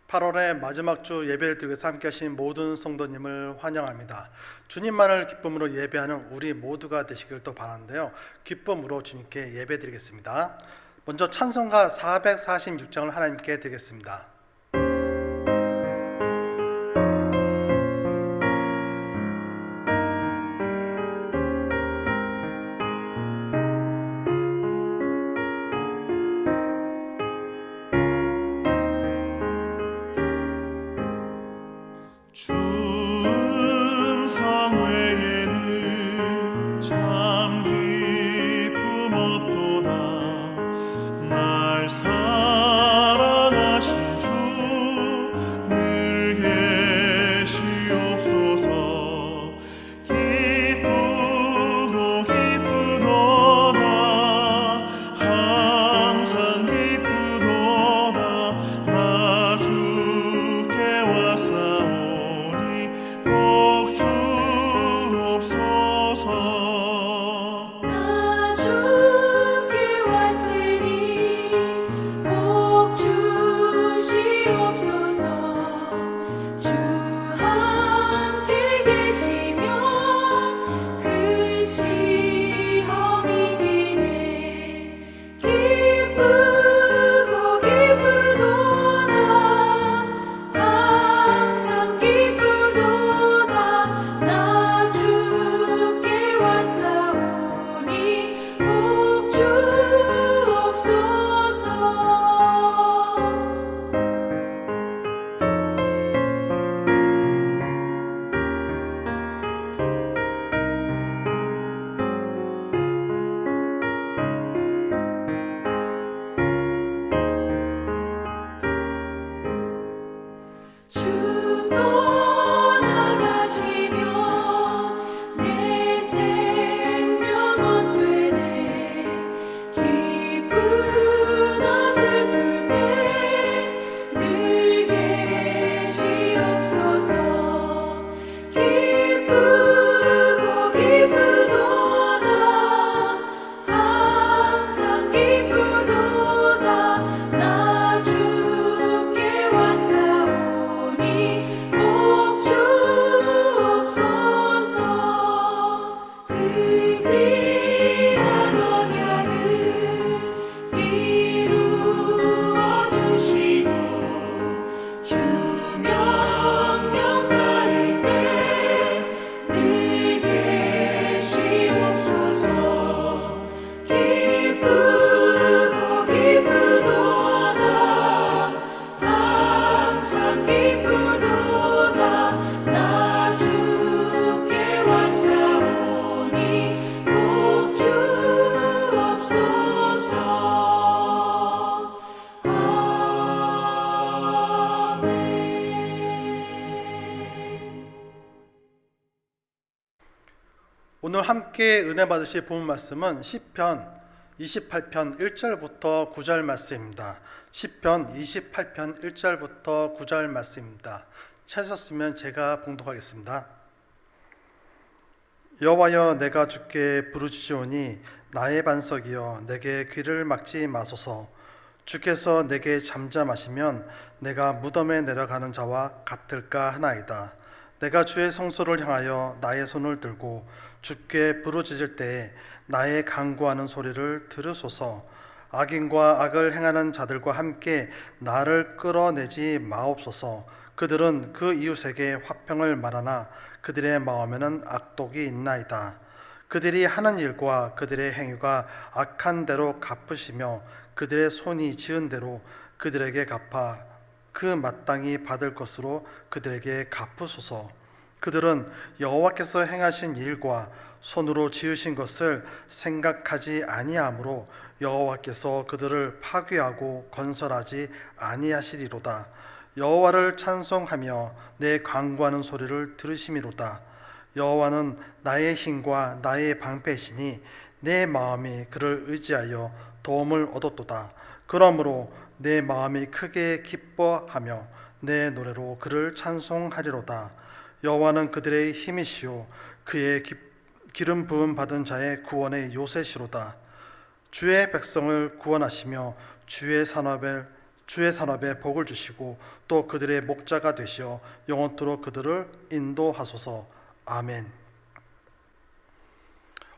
8월의 마지막 주 예배를 드리면서 함께 하신 모든 성도님을 환영합니다. 주님만을 기쁨으로 예배하는 우리 모두가 되시길 또 바라는데요, 기쁨으로 주님께 예배 드리겠습니다. 먼저 찬송가 446장을 하나님께 드리겠습니다. 충성 외에는 참 기쁨 없도다. 날 사랑하신 주 늘 계시옵소서. 기쁘고 기쁘도다. 항상 기쁘도다. 나 주께 왔사오니 복 주옵소서. 나 주께 왔으니 복 주시옵소서. 주 함께 계시면 큰 시험이 기네. 기쁘고 기쁘도다. 항상 기쁘도다. 나 주께 왔사오니 복 주옵소서. 주 떠나가시면 내 생명 헛되네. 기쁘나 슬플 때 늘 계시옵소서. 기쁘고 기쁘도다. 항상 기쁘도다. 나 주께 왔사오니 복 주옵소서. 그 귀한 언약을 이루어 주시고 주 명령 따를 때 늘 계시옵소서. 기쁘고 기쁘도다. 항상 기쁘도다. 나 주께 왔사오니 복 주옵소서. 아멘. 오늘 함께 은혜 받으실 본 말씀은 시편 28편 1절부터 9절 말씀입니다. 시편 28편 1절부터 9절 말씀입니다. 찾으셨으면 제가 봉독하겠습니다. 여호와여, 내가 주께 부르짖으오니 나의 반석이여, 내게 귀를 막지 마소서. 주께서 내게 잠잠하시면 내가 무덤에 내려가는 자와 같을까 하나이다. 내가 주의 성소를 향하여 나의 손을 들고 주께 부르짖을 때에 나의 간구하는 소리를 들으소서. 악인과 악을 행하는 자들과 함께 나를 끌어내지 마옵소서. 그들은 그 이웃에게 화평을 말하나 그들의 마음에는 악독이 있나이다. 그들이 하는 일과 그들의 행위가 악한 대로 갚으시며 그들의 손이 지은 대로 그들에게 갚아 그 마땅히 받을 것으로 그들에게 갚으소서. 그들은 여호와께서 행하신 일과 손으로 지으신 것을 생각하지 아니하므로 여호와께서 그들을 파괴하고 건설하지 아니하시리로다. 여호와를 찬송하며 내 간구하는 소리를 들으심이로다. 여호와는 나의 힘과 나의 방패시니 내 마음이 그를 의지하여 도움을 얻었도다. 그러므로 내 마음이 크게 기뻐하며 내 노래로 그를 찬송하리로다. 여호와는 그들의 힘이시오, 그의 기름 부음 받은 자의 구원의 요새시로다. 주의 백성을 구원하시며 주의 주의 산업에 복을 주시고 또 그들의 목자가 되시어 영원토록 그들을 인도하소서. 아멘.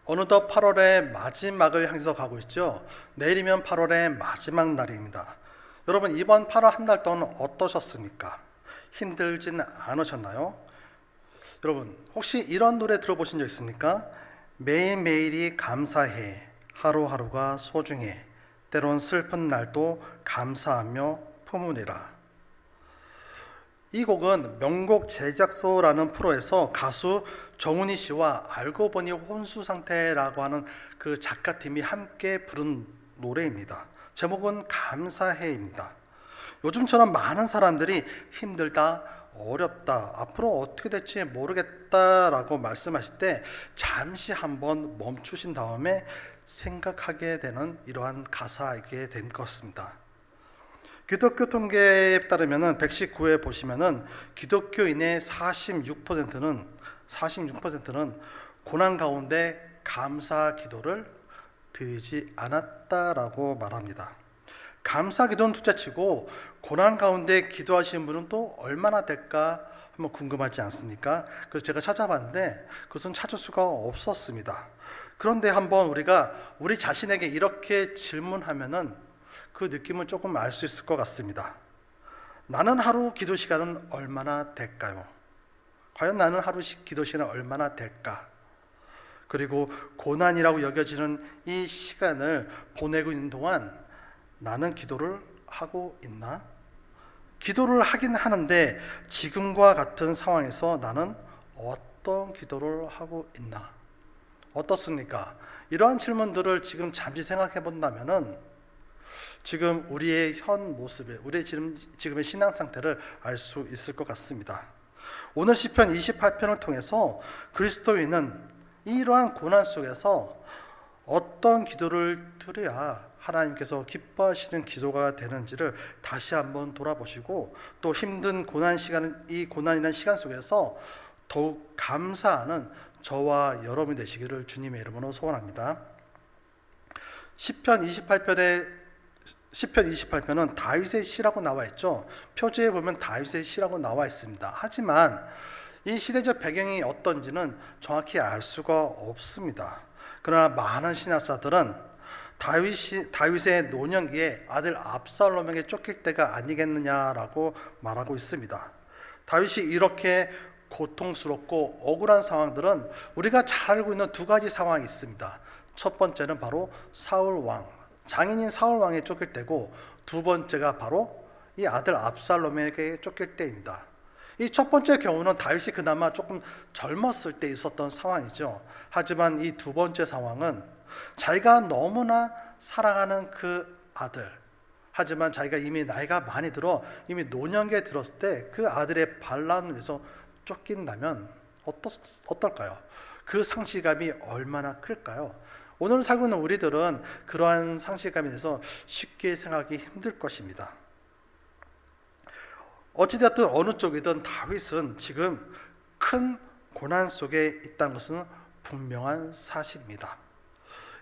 어느덧 8월의 마지막을 향해서 가고 있죠. 내일이면 8월의 마지막 날입니다. 여러분, 이번 8월 한 달 동안 어떠셨습니까? 힘들진 않으셨나요? 여러분, 혹시 이런 노래 들어보신 적 있습니까? 매일매일이 감사해, 하루하루가 소중해, 때론 슬픈 날도 감사하며 품으리라. 이 곡은 명곡 제작소라는 프로에서 가수 정훈이 씨와 알고 보니 혼수 상태라고 하는 그 작가팀이 함께 부른 노래입니다. 제목은 감사해입니다. 요즘처럼 많은 사람들이 힘들다, 어렵다, 앞으로 어떻게 될지 모르겠다라고 말씀하실 때 잠시 한번 멈추신 다음에 생각하게 되는 이러한 가사이게 된 것 같습니다. 기독교 통계에 따르면 119회 보시면은 기독교인의 46%는 고난 가운데 감사 기도를 드리지 않았다라고 말합니다. 감사 기도는 둘째치고 고난 가운데 기도하시는 분은 또 얼마나 될까 한번 궁금하지 않습니까? 그래서 제가 찾아봤는데 그것은 찾을 수가 없었습니다. 그런데 한번 우리가 우리 자신에게 이렇게 질문하면은 그 느낌을 조금 알 수 있을 것 같습니다. 나는 하루 기도 시간은 얼마나 될까요? 과연 나는 하루 기도 시간은 얼마나 될까? 그리고 고난이라고 여겨지는 이 시간을 보내고 있는 동안 나는 기도를 하고 있나? 기도를 하긴 하는데 지금과 같은 상황에서 나는 어떤 기도를 하고 있나? 어떻습니까? 이러한 질문들을 지금 잠시 생각해 본다면은 지금 우리의 현 모습을, 우리의 지금의 신앙 상태를 알 수 있을 것 같습니다. 오늘 시편 28편을 통해서 그리스도인은 이러한 고난 속에서 어떤 기도를 드려야 하나님께서 기뻐하시는 기도가 되는지를 다시 한번 돌아보시고 또 힘든 이 고난이라는 시간 속에서 더욱 감사하는 저와 여러분이 되시기를 주님의 이름으로 소원합니다. 시편 28편은 다윗의 시라고 나와 있죠. 표지에 보면 다윗의 시라고 나와 있습니다. 하지만 이 시대적 배경이 어떤지는 정확히 알 수가 없습니다. 그러나 많은 신학자들은 다윗의 노년기에 아들 압살롬에게 쫓길 때가 아니겠느냐라고 말하고 있습니다. 다윗이 이렇게 고통스럽고 억울한 상황들은 우리가 잘 알고 있는 두 가지 상황이 있습니다. 첫 번째는 바로 장인인 사울 왕에 쫓길 때고, 두 번째가 바로 이 아들 압살롬에게 쫓길 때입니다. 이 첫 번째 경우는 다윗이 그나마 조금 젊었을 때 있었던 상황이죠. 하지만 이 두 번째 상황은 자기가 너무나 사랑하는 그 아들, 하지만 자기가 이미 나이가 많이 들어 이미 노년기에 들었을 때 그 아들의 반란을 위해서 쫓긴다면 어떨까요? 그 상실감이 얼마나 클까요? 오늘 살고 있는 우리들은 그러한 상실감에 대해서 쉽게 생각하기 힘들 것입니다. 어찌되었든 어느 쪽이든 다윗은 지금 큰 고난 속에 있다는 것은 분명한 사실입니다.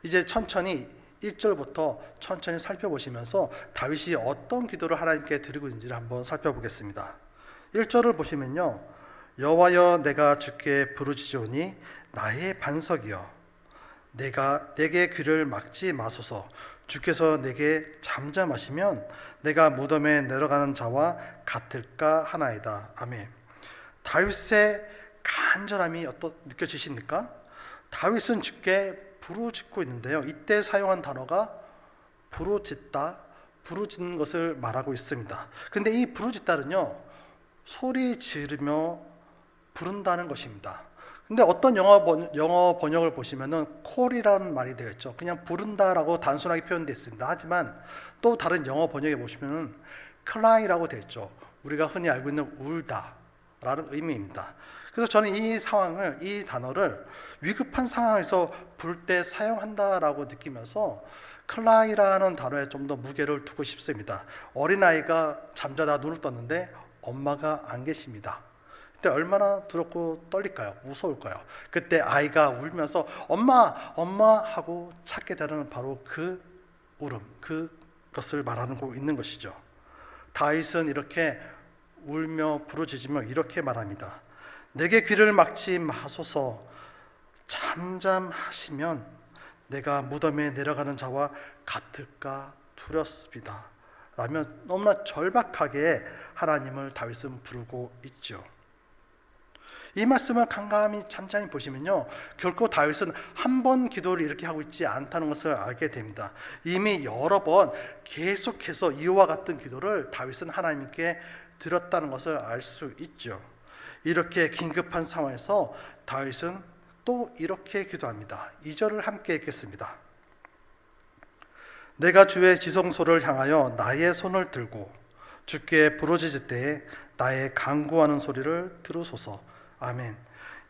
이제 천천히 1절부터 천천히 살펴보시면서 다윗이 어떤 기도를 하나님께 드리고 있는지를 한번 살펴보겠습니다. 1절을 보시면요, 여호와여 내가 주께 부르짖으오니 나의 반석이여 내게 귀를 막지 마소서. 주께서 내게 잠잠하시면 내가 무덤에 내려가는 자와 같을까 하나이다. 아멘. 다윗의 간절함이 느껴지십니까? 다윗은 주께 부르짖고 있는데요, 이때 사용한 단어가 부르짖는 것을 말하고 있습니다. 근데 이 부르짖다는요, 소리 지르며 부른다는 것입니다. 근데 어떤 영어 번역을 보시면은 콜이라는 말이 되겠죠. 그냥 부른다라고 단순하게 표현되어 있습니다. 하지만 또 다른 영어 번역에 보시면은 cry라고 되어 있죠. 우리가 흔히 알고 있는 울다라는 의미입니다. 그래서 저는 이 단어를 위급한 상황에서 부를 때 사용한다라고 느끼면서 cry라는 단어에 좀 더 무게를 두고 싶습니다. 어린아이가 잠자다 눈을 떴는데 엄마가 안 계십니다. 그때 얼마나 두렵고 떨릴까요? 무서울까요? 그때 아이가 울면서 엄마 하고 찾게 되는 바로 그 울음, 그것을 말하고 있는 것이죠. 다윗은 이렇게 울며 부르짖으며 이렇게 말합니다. 내게 귀를 막지 마소서. 잠잠하시면 내가 무덤에 내려가는 자와 같을까 두렵습니다. 라며 너무나 절박하게 하나님을 다윗은 부르고 있죠. 이 말씀을 깜깜이 잠잠히 보시면요, 결코 다윗은 한 번 기도를 이렇게 하고 있지 않다는 것을 알게 됩니다. 이미 여러 번 계속해서 이와 같은 기도를 다윗은 하나님께 드렸다는 것을 알 수 있죠. 이렇게 긴급한 상황에서 다윗은 또 이렇게 기도합니다. 2절을 함께 읽겠습니다. 내가 주의 지성소를 향하여 나의 손을 들고 주께 부르짖을 때에 나의 간구하는 소리를 들으소서. 아멘.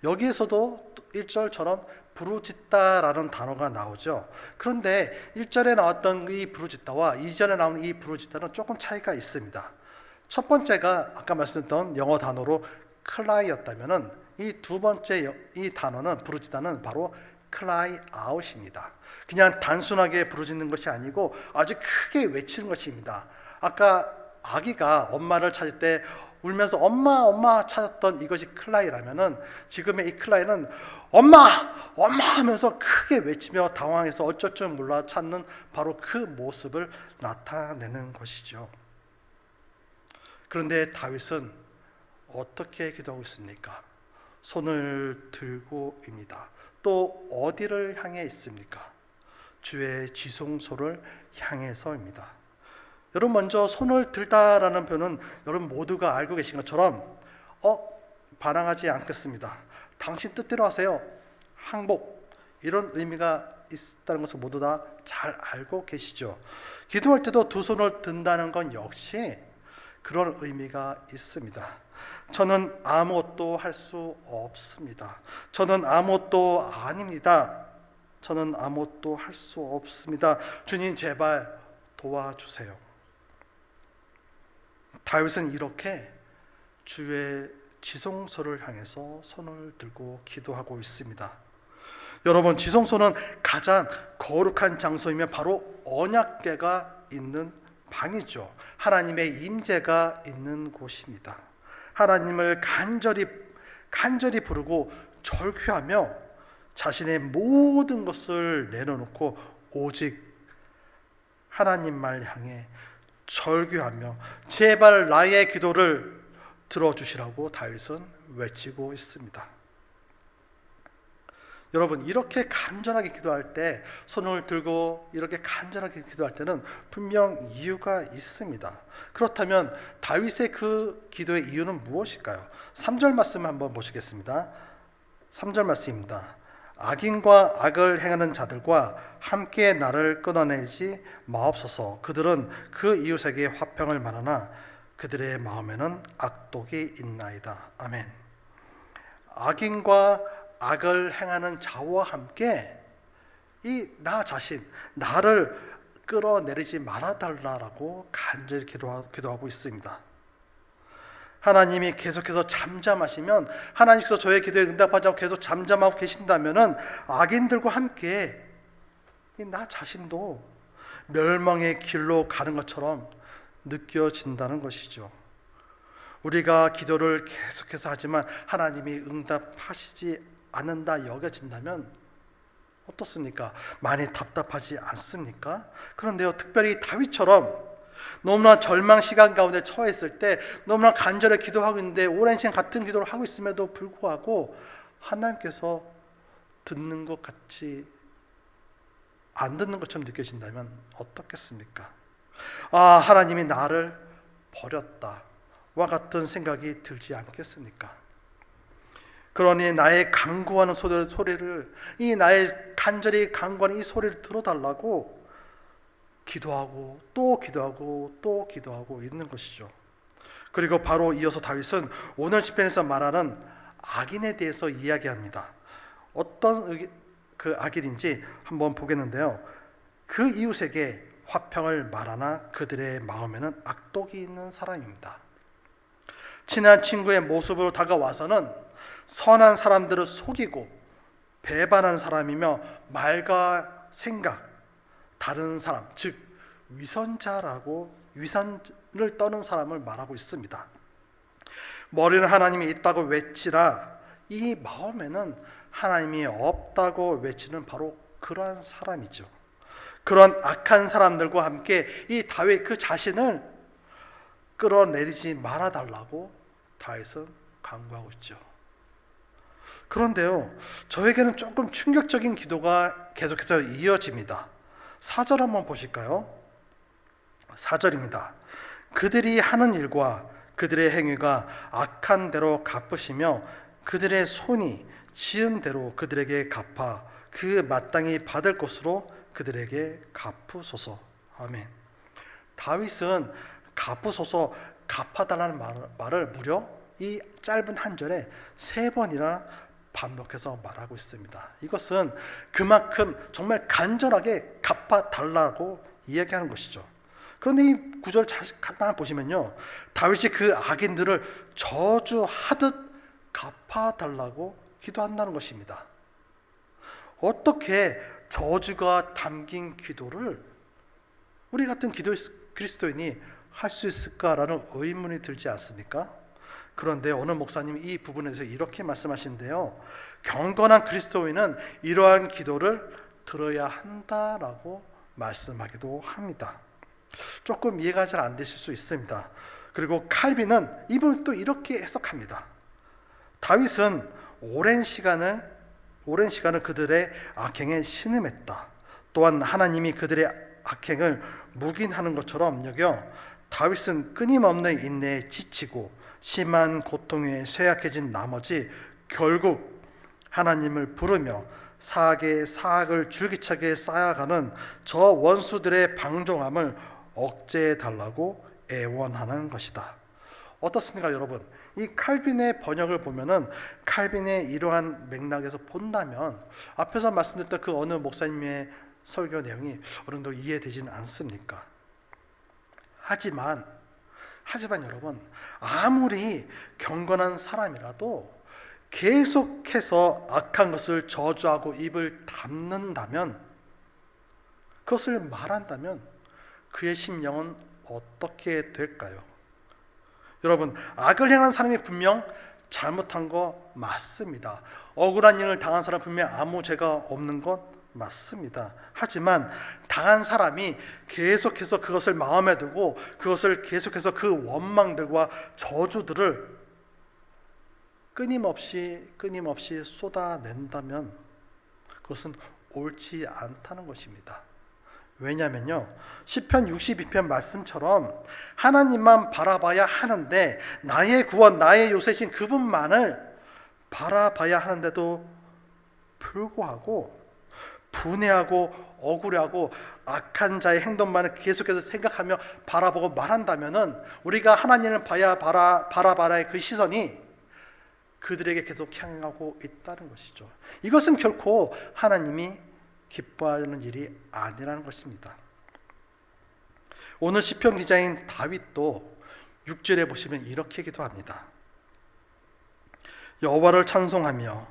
여기에서도 1절처럼 부르짖다라는 단어가 나오죠. 그런데 1절에 나왔던 이 부르짖다와 2절에 나오는 이 부르짖다는 조금 차이가 있습니다. 첫 번째가 아까 말씀드렸던 영어 단어로 cry였다면은 이 두 번째 이 단어는 부르짖다는 바로 cry out입니다. 그냥 단순하게 부르짖는 것이 아니고 아주 크게 외치는 것입니다. 아까 아기가 엄마를 찾을 때 울면서 엄마 엄마 찾았던 이것이 cry라면은 지금의 이 cry는 엄마 엄마 하면서 크게 외치며 당황해서 어쩔 줄 몰라 찾는 바로 그 모습을 나타내는 것이죠. 그런데 다윗은 어떻게 기도하고 있습니까? 손을 들고입니다. 또 어디를 향해 있습니까? 주의 지성소를 향해서입니다. 여러분, 먼저 손을 들다라는 표현은 여러분 모두가 알고 계신 것처럼 반항하지 않겠습니다. 당신 뜻대로 하세요. 항복, 이런 의미가 있다는 것을 모두 다 잘 알고 계시죠. 기도할 때도 두 손을 든다는 건 역시 그런 의미가 있습니다. 저는 아무것도 할 수 없습니다. 저는 아무것도 아닙니다. 저는 아무것도 할 수 없습니다. 주님 제발 도와주세요. 다윗은 이렇게 주의 지성소를 향해서 손을 들고 기도하고 있습니다. 여러분, 지성소는 가장 거룩한 장소이며 바로 언약궤가 있는 방이죠. 하나님의 임재가 있는 곳입니다. 하나님을 간절히 부르고 절규하며 자신의 모든 것을 내려놓고 오직 하나님만 향해 절규하며 제발 나의 기도를 들어주시라고 다윗은 외치고 있습니다. 여러분, 이렇게 간절하게 기도할 때, 손을 들고 이렇게 간절하게 기도할 때는 분명 이유가 있습니다. 그렇다면 다윗의 그 기도의 이유는 무엇일까요? 3절 말씀 한번 보시겠습니다. 3절 말씀입니다. 악인과 악을 행하는 자들과 함께 나를 끊어내지 마옵소서. 그들은 그 이웃에게 화평을 말하나 그들의 마음에는 악독이 있나이다. 아멘. 악인과 악을 행하는 자와 함께 이 나 자신, 나를 끌어내리지 말아달라고 간절히 기도하고 있습니다. 하나님이 계속해서 잠잠하시면, 하나님께서 저의 기도에 응답하지 않고 계속 잠잠하고 계신다면은 악인들과 함께 이 나 자신도 멸망의 길로 가는 것처럼 느껴진다는 것이죠. 우리가 기도를 계속해서 하지만 하나님이 응답하시지 않는다 여겨진다면 어떻습니까? 많이 답답하지 않습니까? 그런데요, 특별히 다윗처럼 너무나 절망 시간 가운데 처해 있을 때 너무나 간절히 기도하고 있는데 오랜 시간 같은 기도를 하고 있음에도 불구하고 하나님께서 듣는 것 같이 안 듣는 것처럼 느껴진다면 어떻겠습니까? 하나님이 나를 버렸다와 같은 생각이 들지 않겠습니까? 그러니 나의 간구하는 소리를, 이 나의 간절히 간구하는 이 소리를 들어달라고 기도하고 또 기도하고 또 기도하고 있는 것이죠. 그리고 바로 이어서 다윗은 오늘 시편에서 말하는 악인에 대해서 이야기합니다. 어떤 그 악인인지 한번 보겠는데요. 그 이웃에게 화평을 말하나 그들의 마음에는 악독이 있는 사람입니다. 친한 친구의 모습으로 다가와서는 선한 사람들을 속이고 배반하는 사람이며 말과 생각, 다른 사람, 즉 위선자라고 위선을 떠는 사람을 말하고 있습니다. 머리는 하나님이 있다고 외치라. 이 마음에는 하나님이 없다고 외치는 바로 그러한 사람이죠. 그런 악한 사람들과 함께 이 다윗 그 자신을 끌어내리지 말아달라고 다윗은 간구하고 있죠. 그런데요, 저에게는 조금 충격적인 기도가 계속해서 이어집니다. 4절 한번 보실까요? 4절입니다. 그들이 하는 일과 그들의 행위가 악한 대로 갚으시며 그들의 손이 지은 대로 그들에게 갚아 그 마땅히 받을 것으로 그들에게 갚으소서. 아멘. 다윗은 갚으소서, 갚아달라는 말을 무려 이 짧은 한 절에 3번이나 반복해서 말하고 있습니다. 이것은 그만큼 정말 간절하게 갚아달라고 이야기하는 것이죠. 그런데 이 구절 잠깐 보시면요, 다윗이 그 악인들을 저주하듯 갚아달라고 기도한다는 것입니다. 어떻게 저주가 담긴 기도를 우리 같은 그리스도인이 할 수 있을까라는 의문이 들지 않습니까? 그런데 어느 목사님이 이 부분에서 이렇게 말씀하시는데요, 경건한 그리스도인은 이러한 기도를 들어야 한다라고 말씀하기도 합니다. 조금 이해가 잘 안 되실 수 있습니다. 그리고 칼빈은 이 부분을 또 이렇게 해석합니다. 다윗은 오랜 시간을 그들의 악행에 신음했다. 또한 하나님이 그들의 악행을 묵인하는 것처럼 여겨 다윗은 끊임없는 인내에 지치고 심한 고통에 쇠약해진 나머지 결국 하나님을 부르며 사악에 사악을 줄기차게 쌓아가는 저 원수들의 방종함을 억제해 달라고 애원하는 것이다. 어떻습니까, 여러분? 이 칼빈의 번역을 보면은 칼빈의 이러한 맥락에서 본다면 앞에서 말씀드렸던 그 어느 목사님의 설교 내용이 어느 정도 이해되지는 않습니까? 하지만 여러분, 아무리 경건한 사람이라도 계속해서 악한 것을 저주하고 입을 닫는다면, 그것을 말한다면 그의 심령은 어떻게 될까요? 여러분, 악을 행한 사람이 분명 잘못한 거 맞습니다. 억울한 일을 당한 사람 분명 아무 죄가 없는 것 맞습니다. 하지만 당한 사람이 계속해서 그것을 마음에 두고 그것을 계속해서 그 원망들과 저주들을 끊임없이 쏟아낸다면 그것은 옳지 않다는 것입니다. 왜냐하면요, 시편 62편 말씀처럼 하나님만 바라봐야 하는데, 나의 구원, 나의 요새신 그분만을 바라봐야 하는데도 불구하고 분해하고 억울해하고 악한 자의 행동만을 계속해서 생각하며 바라보고 말한다면은 우리가 하나님을 바라봐라의 그 시선이 그들에게 계속 향하고 있다는 것이죠. 이것은 결코 하나님이 기뻐하는 일이 아니라는 것입니다. 오늘 시편 기자인 다윗도 6절에 보시면 이렇게 기도합니다. 여호와를 찬송하며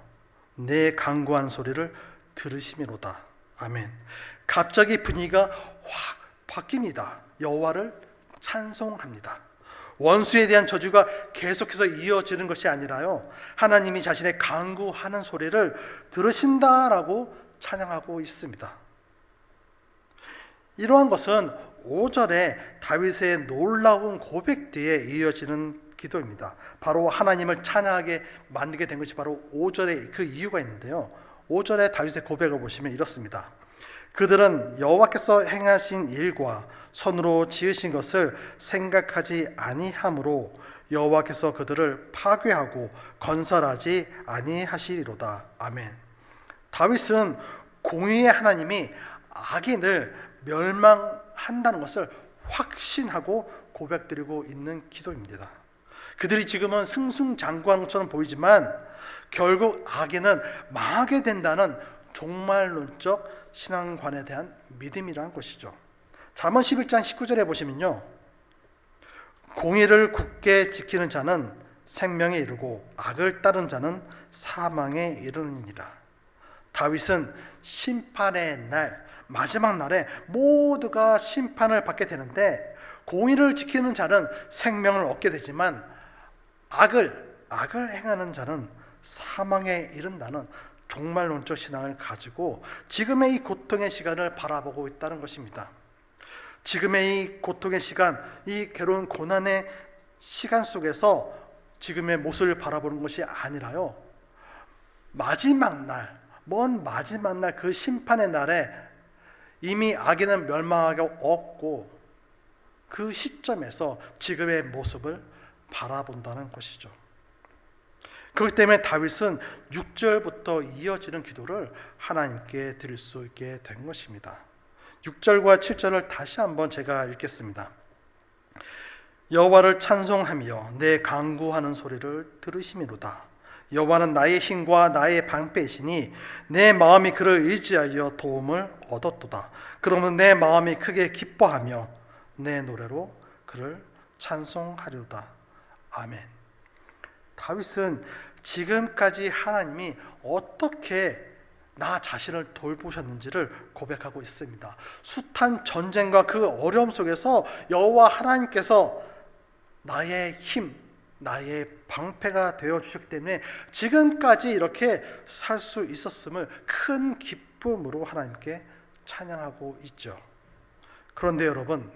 내 간구한 소리를 들으시미로다. 아멘. 갑자기 분위기가 확 바뀝니다. 여호와를 찬송합니다. 원수에 대한 저주가 계속해서 이어지는 것이 아니라요, 하나님이 자신의 간구하는 소리를 들으신다라고 찬양하고 있습니다. 이러한 것은 5절에 다윗의 놀라운 고백 뒤에 이어지는 기도입니다. 바로 하나님을 찬양하게 만들게 된 것이 바로 5절에 그 이유가 있는데요, 5절에 다윗의 고백을 보시면 이렇습니다. 그들은 여호와께서 행하신 일과 손으로 지으신 것을 생각하지 아니하므로 여호와께서 그들을 파괴하고 건설하지 아니하시리로다. 아멘. 다윗은 공의의 하나님이 악인을 멸망한다는 것을 확신하고 고백드리고 있는 기도입니다. 그들이 지금은 승승장구한 것처럼 보이지만 결국 악인은 망하게 된다는 종말론적 신앙관에 대한 믿음이라는 것이죠. 잠언 11장 19절에 보시면요, 공의를 굳게 지키는 자는 생명에 이르고 악을 따른 자는 사망에 이르느니라. 다윗은 심판의 날, 마지막 날에 모두가 심판을 받게 되는데 공의를 지키는 자는 생명을 얻게 되지만 악을 행하는 자는 사망에 이른다는 종말론적 신앙을 가지고 지금의 이 고통의 시간을 바라보고 있다는 것입니다. 지금의 이 고통의 시간, 이 괴로운 고난의 시간 속에서 지금의 모습을 바라보는 것이 아니라요, 마지막 날, 먼 마지막 날, 그 심판의 날에 이미 악인은 멸망하고 없고 그 시점에서 지금의 모습을 바라본다는 것이죠. 그렇기 때문에 다윗은 6절부터 이어지는 기도를 하나님께 드릴 수 있게 된 것입니다. 6절과 7절을 다시 한번 제가 읽겠습니다. 여호와를 찬송하며 내 간구하는 소리를 들으심이로다. 여호와는 나의 힘과 나의 방패이시니 내 마음이 그를 의지하여 도움을 얻었도다. 그러면 내 마음이 크게 기뻐하며 내 노래로 그를 찬송하리로다. 아멘. 다윗은 지금까지 하나님이 어떻게 나 자신을 돌보셨는지를 고백하고 있습니다. 숱한 전쟁과 그 어려움 속에서 여호와 하나님께서 나의 힘, 나의 방패가 되어 주셨기 때문에 지금까지 이렇게 살 수 있었음을 큰 기쁨으로 하나님께 찬양하고 있죠. 그런데 여러분,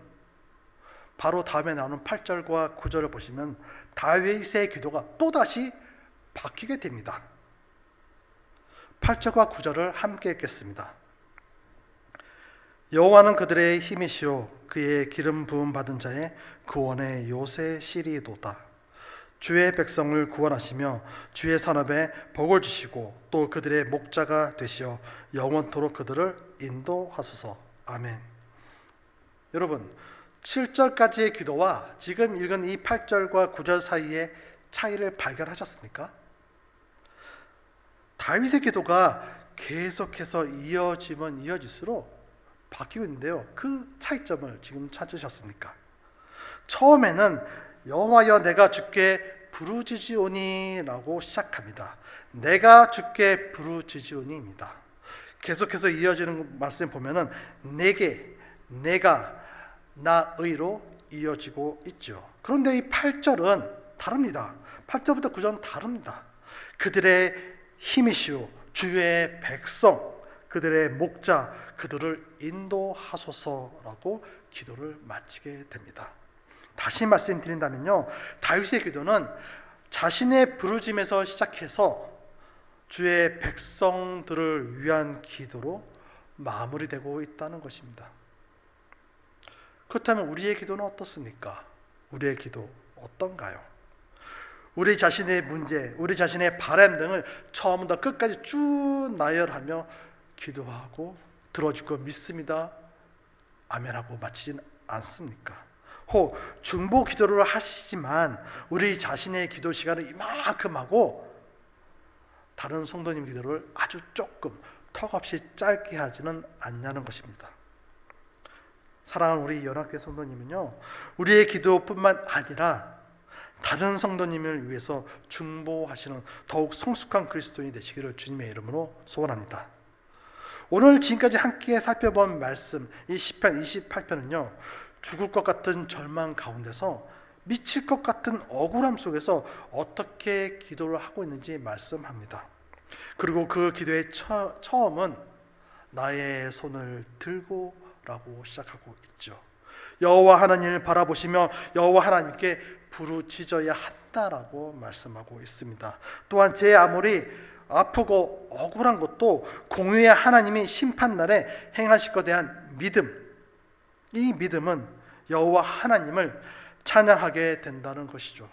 바로 다음에 나오는 8절과 9절을 보시면 다윗의 기도가 또다시 바뀌게 됩니다. 8절과 9절을 함께 읽겠습니다. 여호와는 그들의 힘이시오 그의 기름 부음 받은 자의 구원의 요새시리도다. 주의 백성을 구원하시며 주의 산업에 복을 주시고 또 그들의 목자가 되시어 영원토록 그들을 인도하소서. 아멘. 여러분, 7절까지의 기도와 지금 읽은 이 8절과 9절 사이의 차이를 발견하셨습니까? 다윗의 기도가 계속해서 이어지면 이어질수록 바뀌고 있는데요, 그 차이점을 지금 찾으셨습니까? 처음에는 여호와여 내가 주께 부르짖으오니 라고 시작합니다. 내가 주께 부르짖으오니입니다. 계속해서 이어지는 말씀 보면은 내게, 내가, 나의로 이어지고 있죠. 그런데 이 8절은 다릅니다. 8절부터 9절은 다릅니다. 그들의 힘이시오 주의 백성, 그들의 목자, 그들을 인도하소서라고 기도를 마치게 됩니다. 다시 말씀드린다면요, 다윗의 기도는 자신의 부르짐에서 시작해서 주의 백성들을 위한 기도로 마무리되고 있다는 것입니다. 그렇다면 우리의 기도는 어떻습니까? 우리의 기도 어떤가요? 우리 자신의 문제, 우리 자신의 바람 등을 처음부터 끝까지 쭉 나열하며 기도하고 들어줄 거 믿습니다. 아멘하고 마치진 않습니까? 혹 중보 기도를 하시지만 우리 자신의 기도 시간을 이만큼 하고 다른 성도님 기도를 아주 조금 턱없이 짧게 하지는 않냐는 것입니다. 사랑하는 우리 연합교회 성도님은요, 우리의 기도뿐만 아니라 다른 성도님을 위해서 중보하시는 더욱 성숙한 그리스도인이 되시기를 주님의 이름으로 소원합니다. 오늘 지금까지 함께 살펴본 말씀, 이 시편 28편은요, 죽을 것 같은 절망 가운데서 미칠 것 같은 억울함 속에서 어떻게 기도를 하고 있는지 말씀합니다. 그리고 그 기도의 처음은 나의 손을 들고 라고 시작하고 있죠. 여호와 하나님을 바라보시며 여호와 하나님께 부르짖어야 한다라고 말씀하고 있습니다. 또한 제 아무리 아프고 억울한 것도 공의의 하나님이 심판날에 행하실 것에 대한 믿음, 이 믿음은 여호와 하나님을 찬양하게 된다는 것이죠.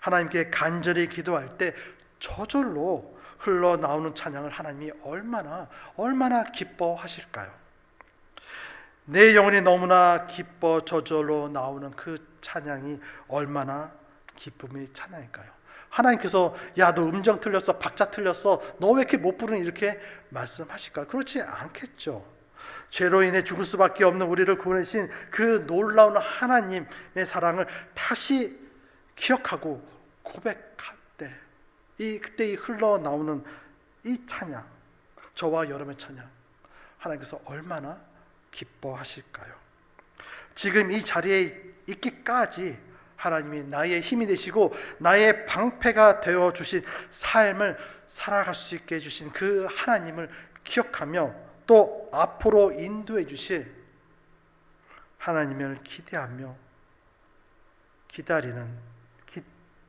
하나님께 간절히 기도할 때 저절로 흘러나오는 찬양을 하나님이 얼마나 기뻐하실까요? 내 영혼이 너무나 기뻐 저절로 나오는 그 찬양이 얼마나 기쁨의 찬양일까요? 하나님께서 야 너 음정 틀렸어, 박자 틀렸어, 너 왜 이렇게 못 부르니 이렇게 말씀하실까요? 그렇지 않겠죠. 죄로 인해 죽을 수밖에 없는 우리를 구원하신 그 놀라운 하나님의 사랑을 다시 기억하고 고백할 때 그때 이 흘러나오는 이 찬양, 저와 여러분의 찬양, 하나님께서 얼마나 기뻐하실까요? 지금 이 자리에 있기까지 하나님이 나의 힘이 되시고 나의 방패가 되어 주신 삶을 살아갈 수 있게 해주신 그 하나님을 기억하며 또 앞으로 인도해 주실 하나님을 기대하며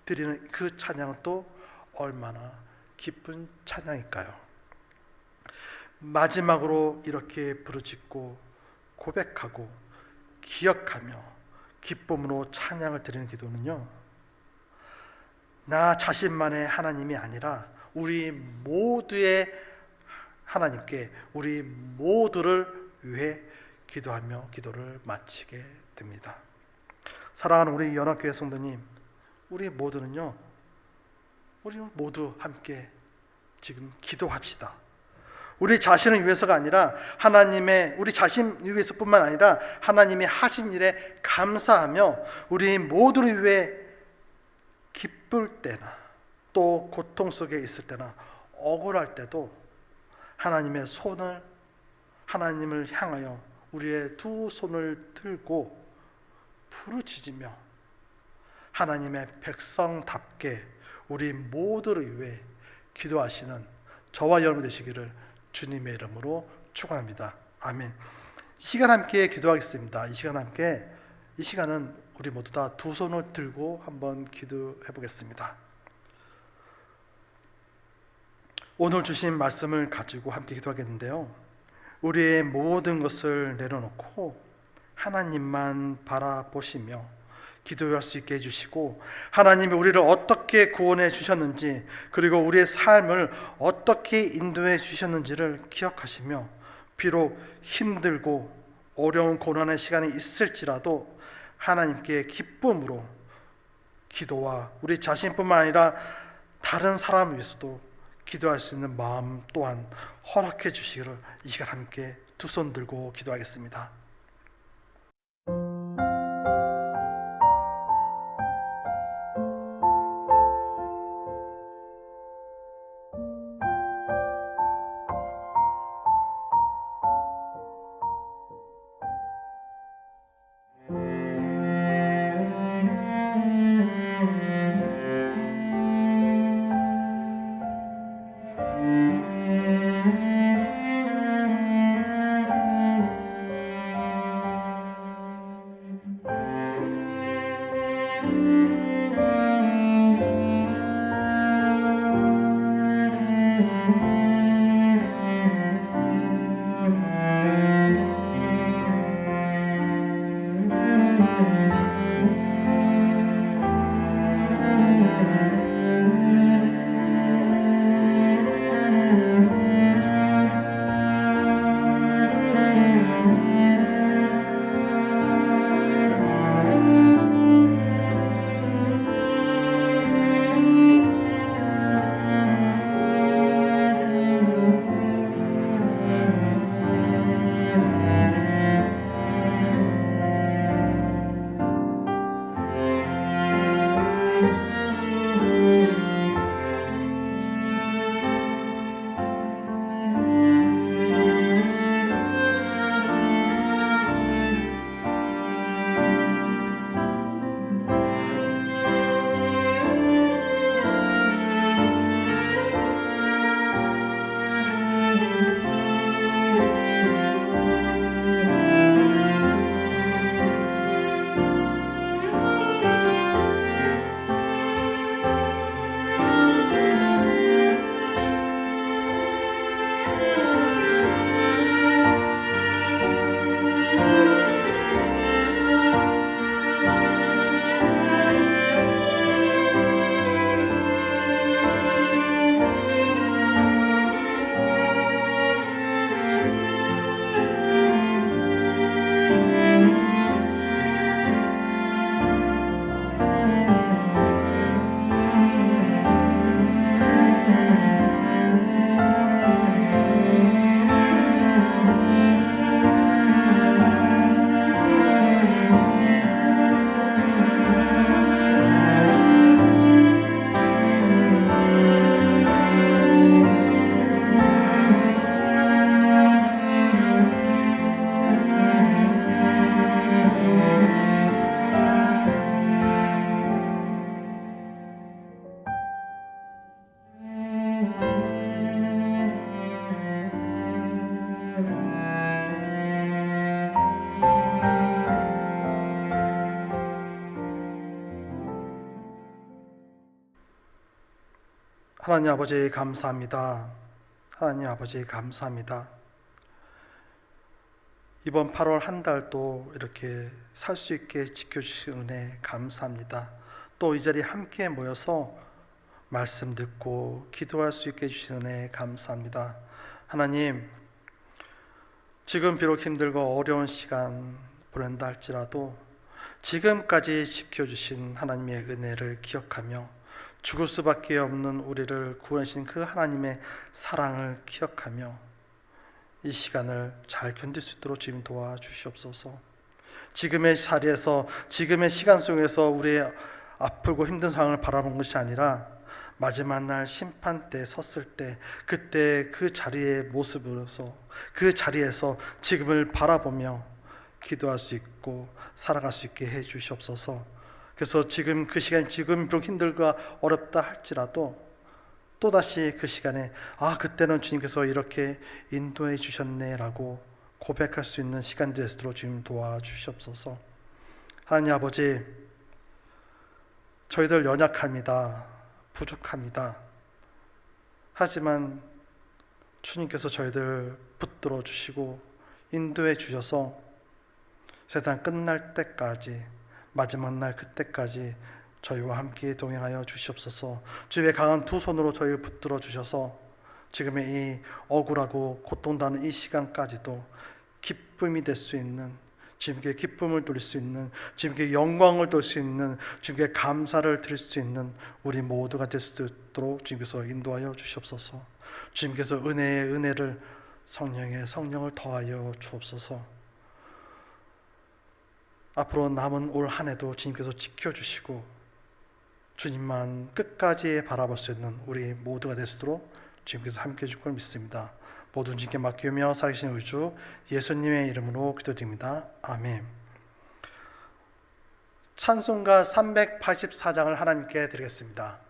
드리는 그 찬양은 또 얼마나 기쁜 찬양일까요? 마지막으로 이렇게 부르짖고 고백하고 기억하며 기쁨으로 찬양을 드리는 기도는요, 나 자신만의 하나님이 아니라 우리 모두의 하나님께 우리 모두를 위해 기도하며 기도를 마치게 됩니다. 사랑하는 우리 연합교회 성도님, 우리 모두 함께 지금 기도합시다. 우리 자신을 위해서가 아니라 우리 자신 위해서뿐만 아니라 하나님이 하신 일에 감사하며 우리 모두를 위해 기쁠 때나 또 고통 속에 있을 때나 억울할 때도 하나님을 향하여 우리의 두 손을 들고 부르짖으며 하나님의 백성답게 우리 모두를 위해 기도하시는 저와 여러분 되시기를 주님의 이름으로 축원합니다. 아멘. 이 시간 함께 기도하겠습니다. 이 시간은 우리 모두 다 두 손을 들고 한번 기도해 보겠습니다. 오늘 주신 말씀을 가지고 함께 기도하겠는데요, 우리의 모든 것을 내려놓고 하나님만 바라보시며 기도할 수 있게 해주시고 하나님이 우리를 어떻게 구원해 주셨는지 그리고 우리의 삶을 어떻게 인도해 주셨는지를 기억하시며 비록 힘들고 어려운 고난의 시간이 있을지라도 하나님께 기쁨으로 기도와 우리 자신뿐만 아니라 다른 사람을 위해서도 기도할 수 있는 마음 또한 허락해 주시기를 이 시간 함께 두 손 들고 기도하겠습니다. 하나님 아버지 감사합니다. 하나님 아버지 감사합니다. 이번 8월 한 달도 이렇게 살 수 있게 지켜주신 은혜 감사합니다. 또 이 자리에 함께 모여서 말씀 듣고 기도할 수 있게 해주신 은혜 감사합니다. 하나님, 지금 비록 힘들고 어려운 시간 보낸다 할지라도 지금까지 지켜주신 하나님의 은혜를 기억하며 죽을 수밖에 없는 우리를 구원하신 그 하나님의 사랑을 기억하며 이 시간을 잘 견딜 수 있도록 주님 도와주시옵소서. 지금의 자리에서 지금의 시간 속에서 우리의 아프고 힘든 상황을 바라본 것이 아니라 마지막 날 심판 때 섰을 때 그때 그 자리의 모습으로서 그 자리에서 지금을 바라보며 기도할 수 있고 살아갈 수 있게 해 주시옵소서. 그래서 지금 그 시간, 지금 비록 힘들고 어렵다 할지라도 또다시 그 시간에 그때는 주님께서 이렇게 인도해 주셨네 라고 고백할 수 있는 시간 되도록 주님 도와주시옵소서. 하나님 아버지, 저희들 연약합니다. 부족합니다. 하지만 주님께서 저희들 붙들어 주시고 인도해 주셔서 세상 끝날 때까지, 마지막 날 그때까지 저희와 함께 동행하여 주시옵소서. 주의 강한 두 손으로 저희를 붙들어 주셔서 지금의 이 억울하고 고통당하는 이 시간까지도 기쁨이 될 수 있는, 주님께 기쁨을 돌릴 수 있는, 주님께 영광을 돌릴 수 있는, 주님께 감사를 드릴 수 있는 우리 모두가 될 수 있도록 주님께서 인도하여 주시옵소서. 주님께서 은혜의 은혜를, 성령의 성령을 더하여 주옵소서. 앞으로 남은 올 한 해도 주님께서 지켜주시고 주님만 끝까지 바라볼 수 있는 우리 모두가 될 수 있도록 주님께서 함께해 줄 걸 믿습니다. 모든 주님께 맡기며 살아계신 우리 주 예수님의 이름으로 기도드립니다. 아멘. 찬송가 384장을 하나님께 드리겠습니다.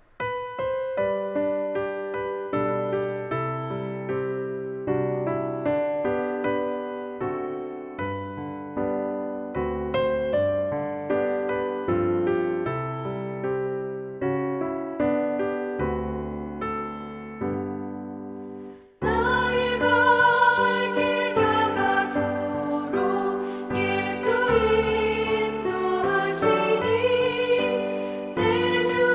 내 주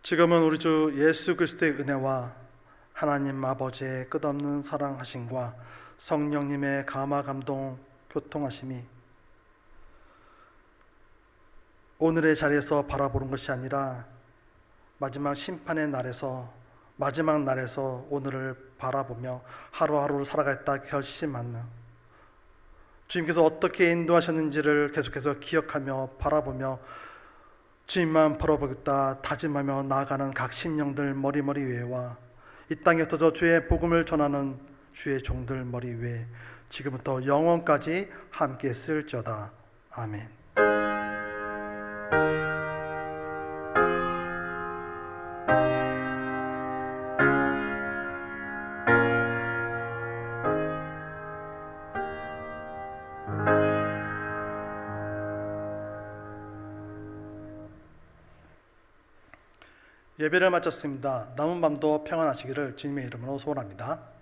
지금은 우리 주 예수 그리스도의 은혜와 하나님 아버지의 끝없는 사랑하심과 성령님의 감화 감동 교통하심이 오늘의 자리에서 바라보는 것이 아니라 마지막 심판의 날에서 마지막 날에서 오늘을 바라보며 하루하루를 살아가겠다 결심하며 주님께서 어떻게 인도하셨는지를 계속해서 기억하며 바라보며 주님만 바라보겠다 다짐하며 나아가는 각 심령들 머리 위에와 이 땅에 흩어져 주의 복음을 전하는 주의 종들 머리 위에 지금부터 영원까지 함께 쓸지어다. 아멘. 예배를 마쳤습니다. 남은 밤도 평안하시기를 주님의 이름으로 소원합니다.